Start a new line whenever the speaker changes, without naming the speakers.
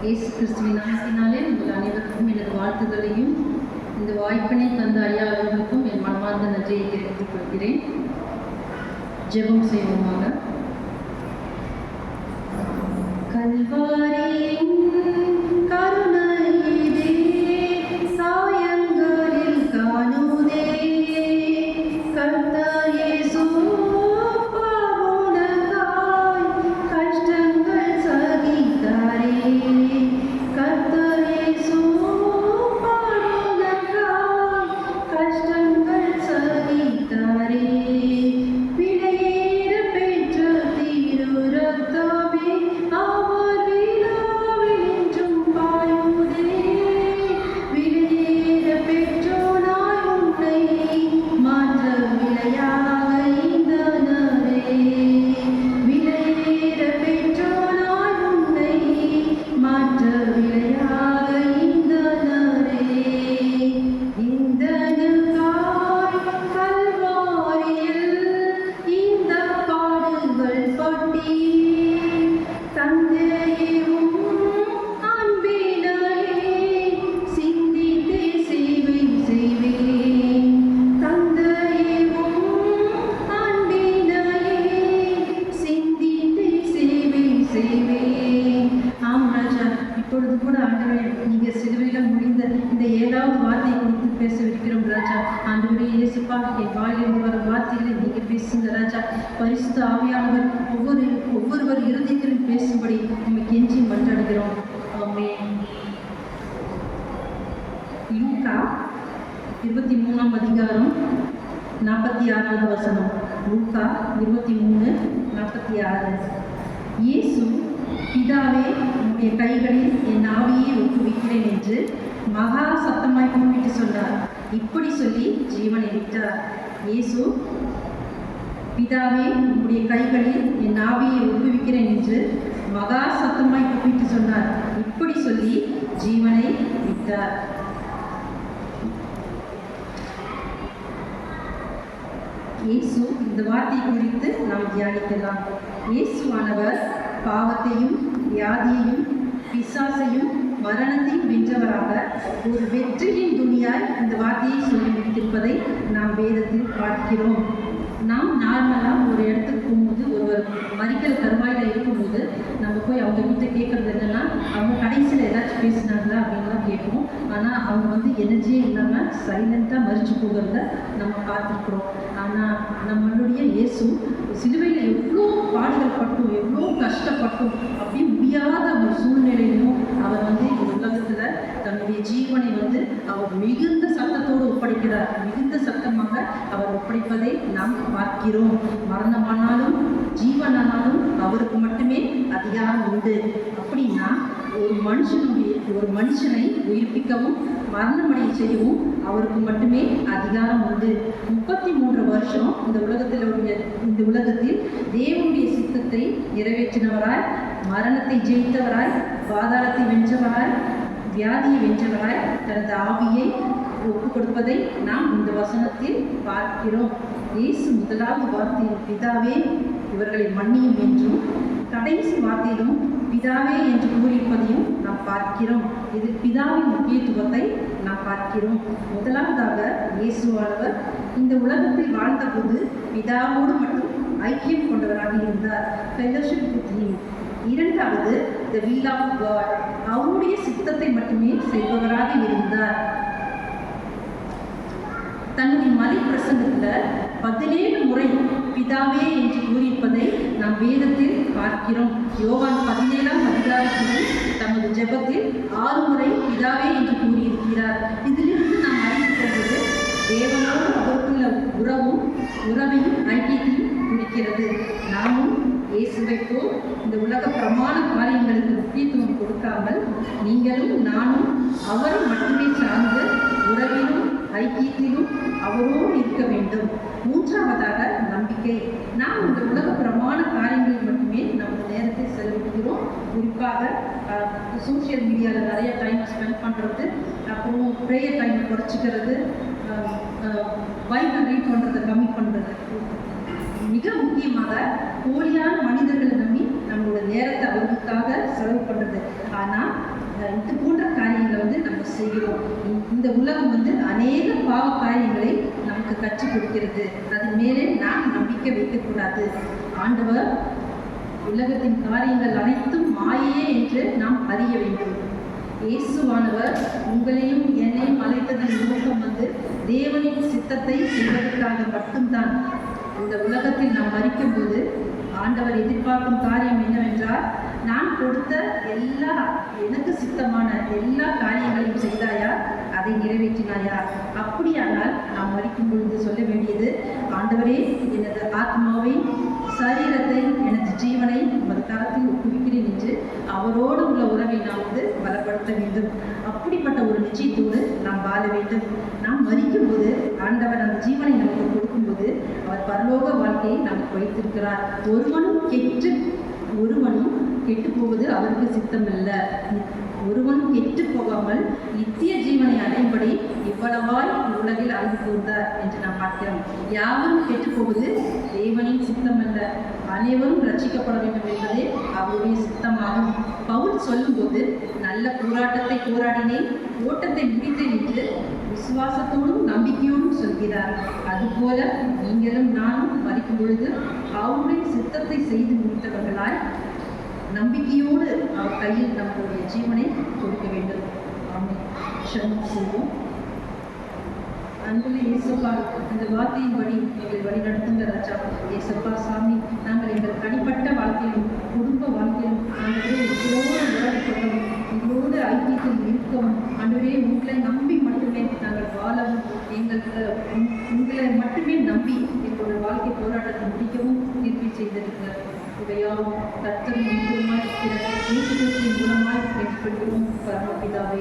இயேசு கிறிஸ்துவின் நாமத்தினாலே உங்கள் அனைவருக்கும் எனது வாழ்த்துதலையும் இந்த வாய்ப்பினை தந்த ஐயா அவர்களுக்கும் என் மனமார்ந்த நன்றியை தெரிவித்துக் கொள்கிறேன். ஜெபம் செய்வோமாக. கல்வாரியின் கருணையிலே சாயங்களில் காணுதே கர்த்தர் இயேசு இப்பொழுது கூட ஆண்டவரே, நீங்கள் சிலுவையில் முடிந்த இந்த 7வது வார்த்தையை குறித்து பேசவிருக்கிறோம் ராஜா. ஆண்டவரே இயேசுப்பா, என் வாயிலிருந்து வர வார்த்தைகளை நீங்கள் பேசுங்க ராஜா. பரிசுத்த ஆவியானவர் ஒவ்வொருவர் இருதயத்திலும் பேசும்படி நம்ம கெஞ்சி மன்றாடுகிறோம். ஆமென். லூக்கா 23ஆம் அதிகாரம் 46வது வசனம். லூக்கா 23:46. இயேசு, பிதாவே, உம்முடைய கைகளில் என் ஆவியை ஒப்புவிக்கிறேன் என்று மகா சத்தமாய் கூப்பிட்டு சொன்னார். இப்படி சொல்லி ஜீவனை விட்டார். இயேசு, பிதாவே, உம்முடைய கைகளில் என் ஆவியை ஒப்புவிக்கிறேன் என்று மகா சத்தமாய் கூப்பிட்டு சொன்னார். இப்படி சொல்லி ஜீவனை விட்டார். இயேசு இந்த வார்த்தையை குறித்து நாம் தியானிக்கலாம். இயேசுவானவர் பாவத்தையும் வியாதியையும் பிசாசையும் மரணத்தையும் வென்றவராக ஒரு வெற்றியின் துணியாய் இந்த வார்த்தையை சொல்லி முடித்திருப்பதை நாம் வேதத்தில் பார்க்கிறோம். நாம் நார்மலாக ஒரு இடத்துக்கு போகும்போது, ஒருவர் மறிக்கிற தருவாயில் இருக்கும்போது நம்ம போய் அவங்க கிட்ட கேட்குறது என்னென்னா, அவங்க கடைசியில் ஏதாச்சும் பேசினாங்களா அப்படின்லாம் கேட்போம். ஆனால் அவங்க எனர்ஜியே இல்லாமல் சைலண்ட்டாக மறித்து போகிறத நம்ம பார்த்துருக்குறோம். ஆனால் நம்மளுடைய இயேசு சிலுவையில் எவ்வளோ பாடுகள் பட்டும், எவ்வளோ கஷ்டப்பட்டும், அப்படி முடியாத ஒரு சூழ்நிலையிலும் அவர் இந்த உலகத்தில் தன்னுடைய ஜீவனை அவர் மிகுந்த சத்தத்தோடு ஒப்படைக்கிறார். மிகுந்த சத்தமாக அவர் ஒப்படைப்பதை நாம் பார்க்கிறோம். மரணமானாலும் ஜீவனானாலும் அவருக்கு மட்டுமே அதிகாரம் உண்டு. அப்படின்னா ஒரு மனுஷனை உயிர்ப்பிக்கவும் மரணமடைய செய்யவும் அவருக்கு மட்டுமே அதிகாரம் உண்டு. 33 வருஷம் இந்த உலகத்தில் தேவனுடைய சித்தத்தை நிறைவேற்றினவராய், மரணத்தை ஜெயித்தவராய், பாதாளத்தை வென்றவராய், வியாதியை வென்றவராய் தனது ஆவியை ஒப்பு கொடுப்பதை நாம் இந்த வசனத்தில் பார்க்கிறோம். இயேசு முதலாவது வார்த்தையில் பிதாவே, இவர்களை மன்னியும் என்றும், கடைசி வார்த்தையிலும் பிதாவே என்று கூறியிருப்பதையும் நாம் பார்க்கிறோம். இது பிதாவின் முக்கியத்துவத்தை நாம் பார்க்கிறோம். முதலாவதாக இயேசுவானவர் இந்த உலகத்தில் வாழ்ந்தபோது பிதாவோடு மட்டும் ஐக்கியம் கொண்டவராக இருந்தார். Fellowship with him. இரண்டாவது, த வில் ஆஃப் காட், அவருடைய சித்தத்தை மட்டுமே செய்பவராக இருந்தார். தன்னுடைய மலை பிரசங்கத்தில் 17 முறை பிதாவே என்று கூறியிருப்பதை நாம் வேதத்தில் பார்க்கிறோம். யோவான் 17ஆம் அதிகாரத்தில் தமது ஜெபத்தில் 6 முறை பிதாவே என்று கூறியிருக்கிறார். இதிலிருந்து நாம் அறிவிக்கிறது தேவனோடு அவருக்குள்ள உறவையும் ஐக்கியத்தையும் குறிக்கிறது. நாமும் இயேசுவை போல் இந்த உலக பிரமாண காரியங்களுக்கு முக்கியத்துவம் கொடுக்காமல் நீங்களும் நானும் அவரை மட்டுமே சார்ந்து உறவிலும் ஐக்கியத்திலும் அவரோடு இருக்க வேண்டும். மூன்றாவதாக நம்பிக்கை. நாம் இந்த உலக பிரமாண காரியங்களில் மட்டுமே நம்ம நேரத்தை செலவிடுகிறோம். குறிப்பாக சோஷியல் மீடியாவில் நிறைய டைம் ஸ்பெண்ட் பண்ணுறது, அப்புறம் ப்ரேயர் டைம் குறைச்சிக்கிறது, பைபிள் ரீட் பண்ணுறதை கம்மி பண்ணுறது. மிக முக்கியமாக போலியான மனிதர்களை நம்பி நம்மளோட நேரத்தை அவர்களுக்காக செலவு பண்ணுறது. ஆனால் இது போன்ற காரியங்களை நம்ம செய்கிறோம். இந்த உலகம் அநேக பாவ காரியங்களை நமக்கு கற்றுக் கொடுக்கிறது. அதன் மேலே நாம் நம்பிக்கை வைக்கக்கூடாது. ஆண்டவர் உலகத்தின் காரியங்கள் அனைத்தும் மாயே என்று நாம் அறிய வேண்டும். இயேசுவானவர் உங்களையும் என்னையும் அழைத்ததன் நோக்கம் தேவனின் சித்தத்தை செய்வதற்காக மட்டும்தான். இந்த உலகத்தில் நாம் மரிக்கும் போது ஆண்டவர் எதிர்பார்க்கும் காரியம் என்னவென்றால், நான் கொடுத்த எனக்கு சித்தமான எல்லா காரியங்களையும் செய்தாயா, அதை நிறைவேற்றினாயா? அப்படியானால் நாம் மரிக்கும் பொழுது சொல்ல வேண்டியது, ஆண்டவரே, எனது ஆத்மாவை, சரீரத்தை, எனது ஜீவனை உமது கரத்தில் ஒப்புவிக்கிறேன் என்று அவரோடு உள்ள உறவை நாம் பலப்படுத்த வேண்டும். அப்படிப்பட்ட ஒரு நிச்சயத்தோடு நாம் வாழ வேண்டும். நாம் மரிக்கும் போது ஆண்டவர் அந்த ஜீவனை நமக்கு கொடுக்கும்போது அவர் பரலோக வாழ்க்கையை நமக்கு வைத்திருக்கிறார். ஒருவனும் கெட்டு போவது அவருக்கு சித்தமல்ல. ஒருவனும் கெட்டு போகாமல் நித்திய ஜீவனை அடையும்படி இவ்வளவாய் உலகில் அன்பு கூர்ந்தார் என்று நாம் பார்க்கிறோம். யாவரும் கெட்டு போவது தேவனின் சித்தமல்ல, அனைவரும் ரட்சிக்கப்பட வேண்டும் என்பதே அவருடைய சித்தமாகும். பவுல் சொல்லும்போது, நல்ல போராட்டத்தை போராடினேன், ஓட்டத்தை முடித்தேன் என்று விசுவாசத்தோடும் நம்பிக்கையோடும் சொல்கிறார். அதுபோல நீங்களும் நானும் மரிக்கும் பொழுது அவருடைய சித்தத்தை செய்து முடித்தவர்களாய் நம்பிக்கையோடு அவர் கையில் நம்முடைய ஜீவனை கொடுக்க வேண்டும். ஆமென். செய்வோம். அன்புள்ள இயேசுப்பா, இந்த வார்த்தையின்படி எங்களை வழி நடத்துங்க ராஜா. இயேசுப்பா சாமி, நாங்கள் எங்கள் தனிப்பட்ட வாழ்க்கையிலும் குடும்ப வாழ்க்கையிலும் நாங்களே உங்களோடு உறவு கொள்ளவும், உங்களோடு ஐக்கியத்தில் இருக்கவும், ஆண்டவரே உங்களை நம்பி மட்டுமே நாங்கள் வாழவும், உங்களை மட்டுமே நம்பி எங்களோட வாழ்க்கை போராட்டத்தை முடிக்கவும் தீர்ப்பு செய்திருக்கிறார். இவையாவும் கர்த்தரும் மீண்டுமாய் இருக்கிற இயேசு கிறிஸ்துவின் மூலமாய் பெற்றுக்கொள்கிறோம் பரமபிதாவே.